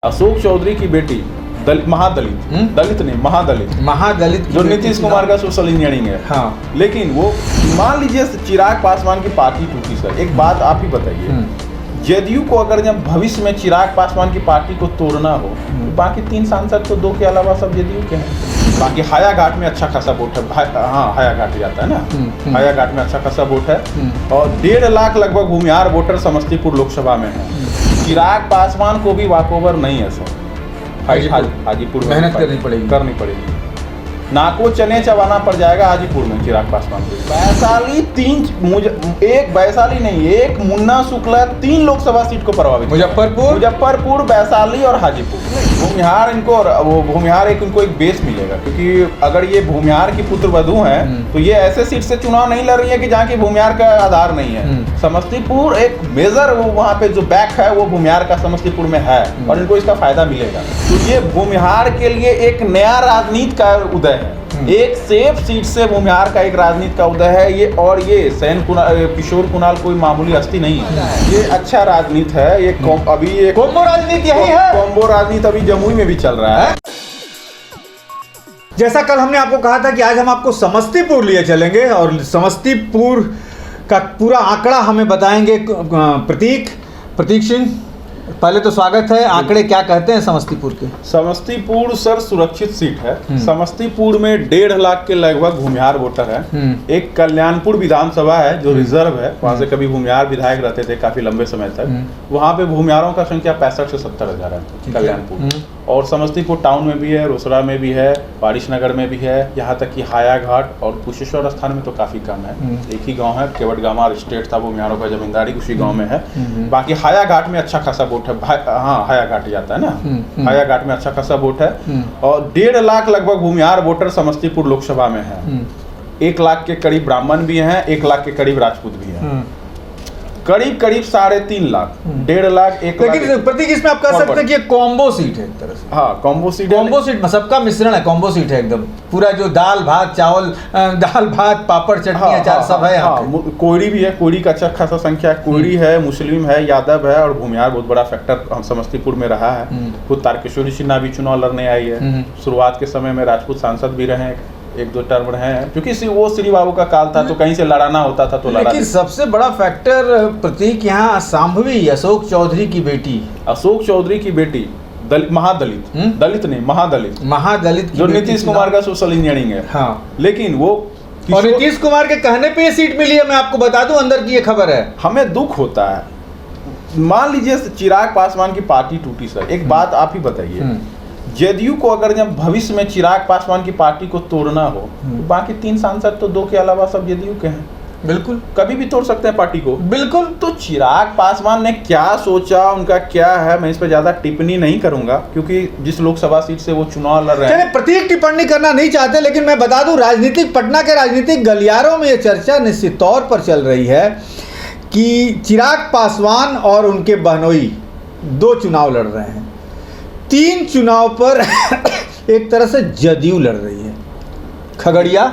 अशोक चौधरी की बेटी महादलित दलित नहीं महादलित जो नीतीश कुमार का सोशल इंजीनियरिंग है। हाँ। लेकिन वो मान लीजिए चिराग पासवान की पार्टी टूटी सर, एक बात आप ही बताइए, जदयू को अगर जब भविष्य में चिराग पासवान की पार्टी को तोड़ना हो तो बाकी 3 सांसद तो 2 के अलावा सब जदयू के हैं। बाकी हायाघाट में अच्छा खासा वोट है, हाँ हायाघाट जाता है ना, हायाघाट में अच्छा खासा वोट है और 1.5 लाख लगभग भूमिहार वोटर समस्तीपुर लोकसभा में है। चिराग पासवान को भी वॉकओवर नहीं है सर, हाजीपुर में मेहनत करनी पड़ेगी। नाको चने चबाना पड़ जाएगा हाजीपुर में चिराग पासवान को। वैशाली एक वैशाली नहीं, एक मुन्ना शुक्ला 3 लोकसभा सीट को प्रभावित, मुजफ्फरपुर, वैशाली और हाजीपुर। भूमिहार भूमिहार इनको एक बेस मिलेगा, क्योंकि अगर ये भूमिहार की पुत्र वधू हैं तो ये ऐसे सीट से चुनाव नहीं लड़ रही है कि जहाँ की भूमिहार का आधार नहीं है। समस्तीपुर एक मेजर वहाँ पे जो बैक है वो भूमिहार का समस्तीपुर में है और इनको इसका फायदा मिलेगा। तो ये भूमिहार के लिए एक नया राजनीति का उदय है, एक सेफ सीट से भूमिहार का एक राजनीति का उदय है ये। और ये किशोर कुणाल कोई मामूली हस्ती नहीं है, ये अच्छा राजनीति है। ये अभी ये कॉम्बो राजनीति यही है, कॉम्बो राजनीति अभी जमुई में भी चल रहा है। जैसा कल हमने आपको कहा था कि आज हम आपको समस्तीपुर लिए चलेंगे और समस्तीपुर का पूरा आंकड़ा हमें बताएंगे प्रतीक सिंह। पहले तो स्वागत है। आंकड़े क्या कहते हैं समस्तीपुर के? समस्तीपुर सर सुरक्षित सीट है। समस्तीपुर में 1.5 लाख के लगभग भूमिहार वोटर है। एक कल्याणपुर विधानसभा है जो रिजर्व है, वहां से कभी भूमिहार विधायक रहते थे काफी लंबे समय तक। वहां पे भूमिहारों का संख्या 65 से 70 हजार है कल्याणपुर। और समस्तीपुर टाउन में भी है, रोसड़ा में भी है, वारिसनगर में भी है, यहाँ तक कि हायाघाट और कुशेश्वर स्थान में तो काफी कम है। एक ही गाँव है, केवटगामा स्टेट था भूमिहारों का जमींदारी उसी गाँव में है। बाकी हायाघाट में अच्छा खासा वोट है, हाँ हायाघाट जाता है ना, हायाघाट में अच्छा खासा वोट है और 1.5 लाख लगभग भूमिहार वोटर समस्तीपुर लोकसभा में है। 1 लाख के करीब ब्राह्मण भी हैं, 1 लाख के करीब राजपूत भी हैं, करीब 3.5 लाख, 1.5 लाख 1 लाख। लेकिन प्रतीक इसमें आप कह सकते हैं कि ये कॉम्बो सीट है एक तरह से। हाँ कॉम्बो सीट में सबका मिश्रण है, कॉम्बो सीट है एकदम पूरा, जो दाल भात चावल, दाल भात पापड़ चटनी अचार सब है यहाँ पे। कोयरी भी है, कोयरी का अच्छा खासा संख्या है, कोयरी है, मुस्लिम है, यादव है और भूमिहार बहुत बड़ा फैक्टर हम समस्तीपुर में रहा है। खुद तारकेश्वरी सिन्हा भी चुनाव लड़ने आई है। शुरुआत के समय में राजपूत सांसद भी रहे, 1-2 टर्म रहे हैं, क्योंकि वो श्री बाबू का काल था तो कहीं से लड़ाना होता था तो लड़ा। लेकिन सबसे बड़ा फैक्टर प्रतीक यहाँ शांभवी अशोक चौधरी की बेटी महादलित जो नीतीश कुमार का सोशल इंजीनियरिंग है। हाँ। लेकिन वो और नीतीश कुमार के कहने पे ये सीट मिली है। मैं आपको बता दूं अंदर की ये खबर है। हमें दुख होता है, मान लीजिए चिराग पासवान की पार्टी टूटी सर, एक बात आप ही बताइए, जदयू को अगर जब भविष्य में चिराग पासवान की पार्टी को तोड़ना हो तो बाकी 3 सांसद तो 2 के अलावा सब जदयू के हैं। बिल्कुल, कभी भी तोड़ सकते हैं पार्टी को। बिल्कुल। तो चिराग पासवान ने क्या सोचा, उनका क्या है, मैं इस पर ज्यादा टिप्पणी नहीं करूंगा क्योंकि जिस लोकसभा सीट से वो चुनाव लड़ रहे हैं। प्रतीक टिप्पणी करना नहीं चाहते, लेकिन मैं बता दूं पटना के राजनीतिक गलियारों में ये चर्चा निश्चित तौर पर चल रही है कि चिराग पासवान और उनके बहनोई 2 चुनाव लड़ रहे हैं, 3 चुनाव पर एक तरह से जदयू लड़ रही है। खगड़िया,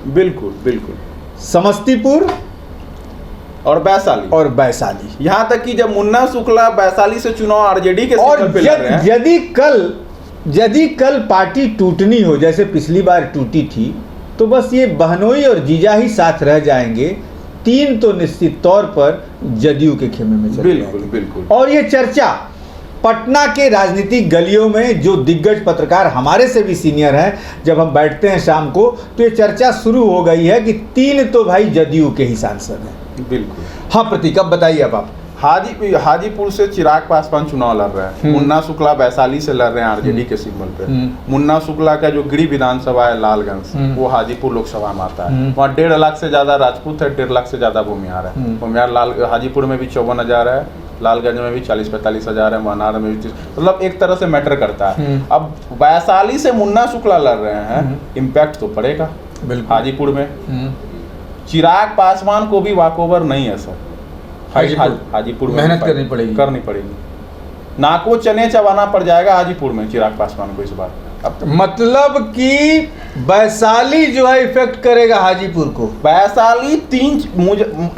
बिल्कुल, समस्तीपुर और वैशाली। यहाँ तक कि जब मुन्ना शुक्ला वैशाली से चुनाव आरजेडी के और पे लड़ रहे हैं। यदि कल पार्टी टूटनी हो जैसे पिछली बार टूटी थी तो बस ये बहनोई और जीजा ही साथ रह जाएंगे, 3 तो निश्चित तौर पर जदयू के खेमे में चल बिल्कुल। और ये चर्चा पटना के राजनीतिक गलियों में जो दिग्गज पत्रकार हमारे से भी सीनियर हैं, जब हम बैठते हैं शाम को तो ये चर्चा शुरू हो गई है कि 3 तो भाई जदयू के ही सांसद हैं। बिल्कुल। हाँ प्रतीक, अब बताइए अब आप। हाजीपुर से चिराग पासवान चुनाव लड़ रहे हैं, मुन्ना शुक्ला वैशाली से लड़ रहे हैं आरजेडी के सिंबल पे। मुन्ना शुक्ला का जो गिरी विधानसभा है लालगंज, वो हाजीपुर लोकसभा में आता है। वहाँ 1.5 लाख से ज्यादा राजपूत है, 1.5 लाख से ज्यादा भूमिहार है। भूमिहार हाजीपुर में भी 54,000 है, लालगंज में भी 40-45 हजार है, वनार में भी, मतलब एक तरह से मैटर करता है। अब वैशाली से मुन्ना शुक्ला लड़ रहे हैं, इम्पैक्ट तो पड़ेगा हाजीपुर में। चिराग पासवान को भी वॉकओवर नहीं है सर, हाजीपुर में मेहनत करनी पड़ेगी। नाको चने चबाना पड़ जाएगा हाजीपुर में चिराग पासवान को इस बार। मतलब कि वैशाली जो है इफेक्ट करेगा हाजीपुर को। वैशाली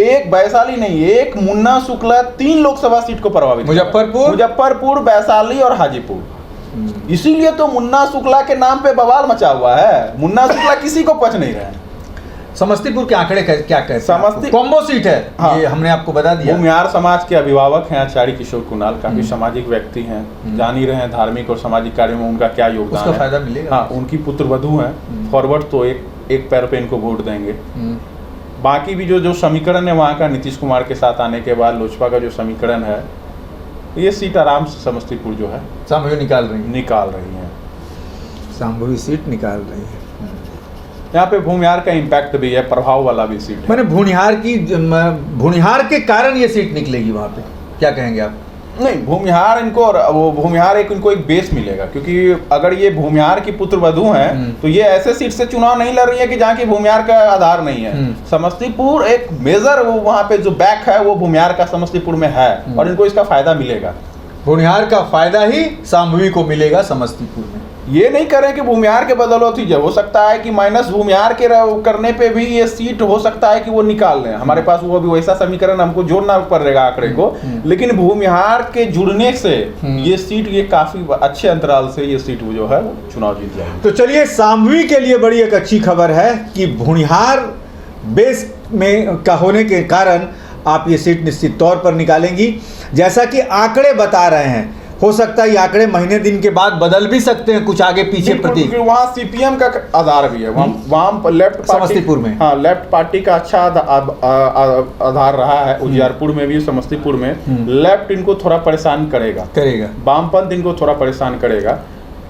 एक वैशाली नहीं, एक मुन्ना शुक्ला 3 लोकसभा सीट को प्रभावित, मुजफ्फरपुर, वैशाली और हाजीपुर। इसीलिए तो मुन्ना शुक्ला के नाम पे बवाल मचा हुआ है। मुन्ना शुक्ला किसी को पच नहीं रहे हैं। समस्तीपुर के आंकड़े क्या कहते हैं? समस्तीपुर कॉम्बो सीट है। हाँ। ये हमने आपको बता दिया। भूमिहार समाज के अभिभावक हैं आचार्य किशोर कुणाल, काफी सामाजिक व्यक्ति हैं, जान ही रहे हैं धार्मिक और सामाजिक कार्यों में उनका क्या योगदान है, उसका फायदा मिलेगा। हाँ, उनकी पुत्रवधू हैं, फॉरवर्ड तो एक पैर पे इनको वोट देंगे। बाकी भी जो समीकरण है वहाँ का, नीतीश कुमार के साथ आने के बाद लोजपा का जो समीकरण है, ये सीट आराम से समस्तीपुर जो है संभवी निकाल रही है, संभवी सीट निकाल रही है। यहाँ पे भूमिहार का इम्पैक्ट भी है, प्रभाव वाला भी सीट है। मैंने भूमिहार के कारण ये सीट निकलेगी वहाँ पे, क्या कहेंगे आप? नहीं, भूमिहार इनको एक बेस मिलेगा, क्योंकि अगर ये भूमिहार की पुत्रवधू हैं तो ये ऐसे सीट से चुनाव नहीं लड़ रही है कि जहाँ की भूमिहार का आधार नहीं है। समस्तीपुर एक मेजर वहाँ पे जो बैक है वो भूमिहार का समस्तीपुर में है, और इनको इसका फायदा मिलेगा। भूमिहार का फायदा ही संभवी को मिलेगा समस्तीपुर में। ये नहीं करें कि भूमिहार के बदौलत ही, हो सकता है कि माइनस भूमिहार के करने पे भी ये सीट हो सकता है कि वो निकाल लें। हमारे पास वो भी वैसा समीकरण हमको जोड़ना पड़ेगा आंकड़े को, लेकिन भूमिहार के जुड़ने से ये सीट, ये काफी अच्छे अंतराल से ये सीट जो है वो चुनाव जीत जाएगी। तो चलिए, संभवी के लिए बड़ी एक अच्छी खबर है कि भूमिहार बेस में का होने के कारण आप ये सीट निश्चित तौर पर निकालेंगी। जैसा कि आंकड़े बता रहे हैं, हो सकता है ये आंकड़े महीने दिन के बाद बदल भी सकते हैं, कुछ आगे पीछे प्रतीक। वहाँ सीपीएम का आधार भी है, वहाँ लेफ्ट समस्तीपुर में, हाँ, लेफ्ट पार्टी का अच्छा आधार रहा है। उजियारपुर में भी, समस्तीपुर में लेफ्ट इनको थोड़ा परेशान करेगा, वामपंथ इनको थोड़ा परेशान करेगा,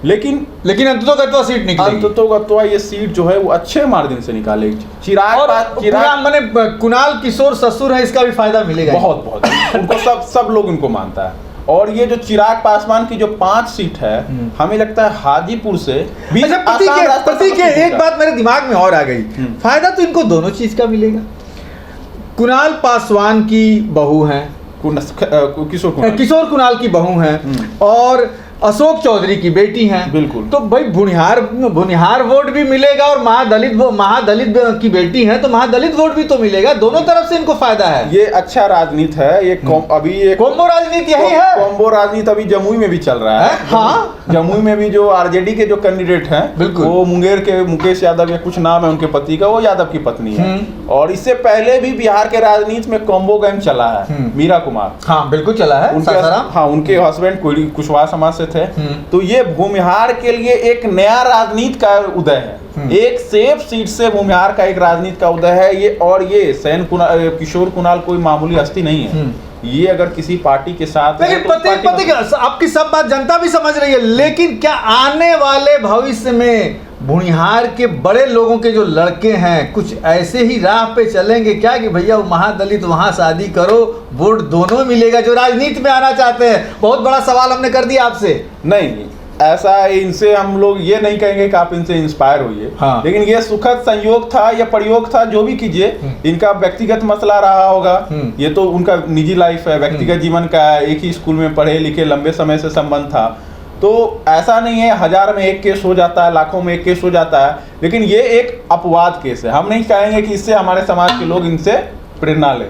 लेकिन अंततोगत्वा सीट निकलेगी। अंततोगत्वा ये सीट जो है वो अच्छे मार्जिन से निकालेगी। चिराग मैंने कुणाल किशोर ससुर है, इसका भी फायदा मिलेगा बहुत उनको सब लोग उनको मानता है। और ये जो चिराग पासवान की जो 5 सीट है, हमें लगता है हाजीपुर से भी प्रतीक एक बात मेरे दिमाग में और आ गई, फायदा तो इनको दोनों चीज का मिलेगा। कुणाल पासवान की बहू है, किशोर कुणाल की बहू है, और अशोक चौधरी की बेटी हैं। बिल्कुल। तो भाई भुनिहार वोट भी मिलेगा, और महादलित की बेटी है तो महादलित वोट भी तो मिलेगा। दोनों तरफ से इनको फायदा है। ये अच्छा राजनीति है। ये अभी ये कॉम्बो राजनीति यही है। कॉम्बो राजनीति अभी जमुई में भी चल रहा है। हाँ, जमुई में भी जो आरजेडी के जो कैंडिडेट हैं, बिल्कुल, वो मुंगेर के मुकेश यादव या कुछ नाम है उनके पति का, वो यादव की पत्नी है। और इससे पहले भी बिहार के राजनीति में कॉम्बो गेम चला है। मीरा कुमार, हाँ बिल्कुल चला है। उनके हस्बैंड कुशवाहा समाज से थे। तो ये भूमिहार के लिए एक नया राजनीति का उदय है। एक सेफ सीट से भूमिहार का एक राजनीति का उदय है ये। और ये किशोर कुणाल कोई मामूली हस्ती नहीं है। ये अगर किसी पार्टी के साथ, लेकिन आपकी सब बात जनता भी समझ रही है, लेकिन क्या आने वाले भविष्य में भूमिहार के बड़े लोगों के जो लड़के हैं कुछ ऐसे ही राह पे चलेंगे क्या कि भैया महादलित वहां शादी करो, वोट दोनों मिलेगा, जो राजनीति में आना चाहते हैं? बहुत बड़ा सवाल हमने कर दिया आपसे। नहीं, ऐसा इनसे हम लोग ये नहीं कहेंगे कि आप इनसे इंस्पायर होइए। हाँ। लेकिन ये सुखद संयोग था या प्रयोग था, जो भी कीजिए, इनका व्यक्तिगत मसला रहा होगा। ये तो उनका निजी लाइफ है, व्यक्तिगत जीवन का है। एक ही स्कूल में पढ़े लिखे, लंबे समय से संबंध था। तो ऐसा नहीं है 1000 में एक केस हो जाता है, लाखों में एक केस हो जाता है, लेकिन ये एक अपवाद केस है। हम नहीं कहेंगे कि इससे हमारे समाज के लोग इनसे प्रेरणा लें।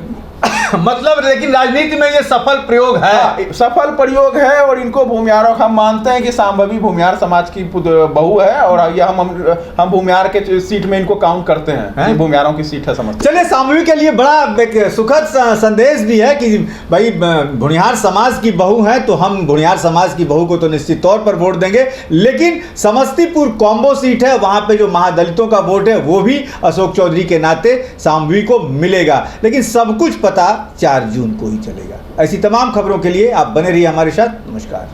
मतलब लेकिन राजनीति में ये सफल प्रयोग है। हाँ, सफल प्रयोग है। और इनको भूमिहार, हम मानते हैं कि संभवी भूमिहार समाज की बहू है, और ये हम भूमिहार के सीट में इनको काउंट करते हैं। ये भूमिहारों की सीट है समझ। चलिए, संभवी के लिए बड़ा एक सुखद संदेश भी है कि भाई भूमिहार समाज की बहू है तो हम भूमिहार समाज की बहू को तो निश्चित तौर पर वोट देंगे। लेकिन समस्तीपुर कॉम्बो सीट है, वहां पे जो महादलितों का वोट है वो भी अशोक चौधरी के नाते संभवी को मिलेगा। लेकिन सब कुछ पता 4 जून को ही चलेगा। ऐसी तमाम खबरों के लिए आप बने रहिए हमारे साथ। नमस्कार।